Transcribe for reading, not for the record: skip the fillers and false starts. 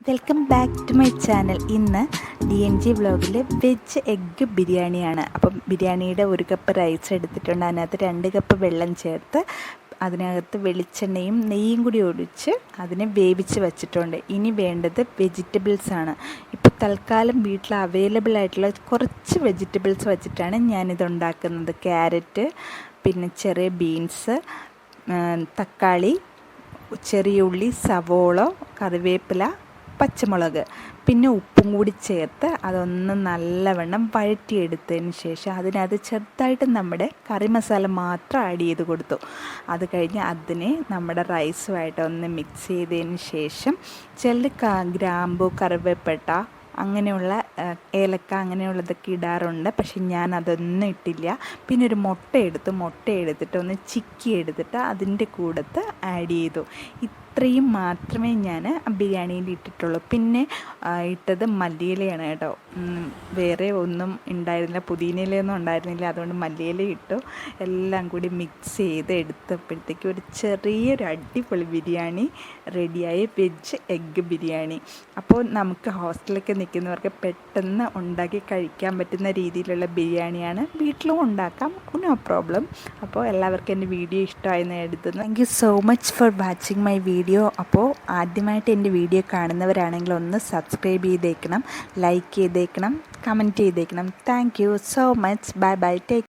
Welcome back to my channel. ഇന്ന് DNG വ്ളോഗിൽ veg egg ബിരിയാണിയാണ്. അപ്പം ബിരിയാണിയുടെ 1 കപ്പ് റൈസ് എടുത്തിട്ടുണ്ട്. അതിനകത്ത് 2 കപ്പ് വെള്ളം ചേർത്ത് അതിനകത്ത് വെളിച്ചെണ്ണയും നെയ്യും കൂടി ഒഴിച്ച് അതിനെ വേവിച്ച് വച്ചിട്ടുണ്ട്. ഇനി വേണ്ടത് വെജിറ്റബിൾസാണ്. ഇപ്പോൾ തൽക്കാലം വീട്ടിൽ അവൈലബിൾ ആയിട്ടുള്ള കുറച്ച് വെജിറ്റബിൾസ് വെച്ചിട്ടാണ് ഞാനിത് ഉണ്ടാക്കുന്നത്. ക്യാരറ്റ്, പിന്നെ ചെറിയ ബീൻസ്, തക്കാളി, ചെറിയ ഉള്ളി, സവോള, കറിവേപ്പില, പച്ചമുളക്, പിന്നെ ഉപ്പും കൂടി ചേർത്ത് അതൊന്ന് നല്ലവണ്ണം വഴറ്റിയെടുത്തതിന് ശേഷം അതിനകത്ത് ചെറുതായിട്ട് നമ്മുടെ കറി മസാല മാത്രം ആഡ് ചെയ്ത് കൊടുത്തു. അത് കഴിഞ്ഞ് അതിനെ നമ്മുടെ റൈസുമായിട്ട് ഒന്ന് മിക്സ് ചെയ്തതിന് ശേഷം ഗ്രാമ്പു, കറിവേപ്പില, അങ്ങനെയുള്ള ഏലക്ക അങ്ങനെയുള്ളതൊക്കെ ഇടാറുണ്ട്. പക്ഷെ ഞാൻ അതൊന്നും ഇട്ടില്ല. പിന്നെ ഒരു മുട്ട എടുത്തിട്ട് ഒന്ന് ചിക്കി എടുത്തിട്ട് അതിൻ്റെ കൂടത്ത് ആഡ് ചെയ്തു. ഇത്രയും മാത്രമേ ഞാൻ ബിരിയാണിയിൽ ഇട്ടിട്ടുള്ളൂ. പിന്നെ ഇട്ടത് മല്ലിയിലയാണ് കേട്ടോ. വേറെ ഒന്നും ഉണ്ടായിരുന്നില്ല, പുതിനയിലയൊന്നും ഉണ്ടായിരുന്നില്ല. അതുകൊണ്ട് മല്ലിയില ഇട്ടു. എല്ലാം കൂടി മിക്സ് ചെയ്ത് എടുത്തപ്പോഴത്തേക്ക് ഒരു ചെറിയൊരു അടിപൊളി ബിരിയാണി റെഡിയായി. Veg egg biryani. അപ്പോൾ നമുക്ക് ഹോസ്റ്റലിലൊക്കെ നിൽക്കുന്നവർക്ക് പെട്ടെന്ന് ഉണ്ടാക്കി കഴിക്കാൻ പറ്റുന്ന രീതിയിലുള്ള ബിരിയാണിയാണ്. വീട്ടിലും ഉണ്ടാക്കാം, നോ പ്രോബ്ലം. അപ്പോൾ എല്ലാവർക്കും എൻ്റെ വീഡിയോ ഇഷ്ടമായെന്ന് എഴുതുന്നു. Thank you so much for watching my video. അപ്പോൾ ആദ്യമായിട്ട് എൻ്റെ വീഡിയോ കാണുന്നവരാണെങ്കിൽ ഒന്ന് സബ്സ്ക്രൈബ് ചെയ്തേക്കണം, ലൈക്ക് ചെയ്തേക്കണം, കമൻറ്റ് ചെയ്തേക്കണം. Thank you so much. Bye bye. Take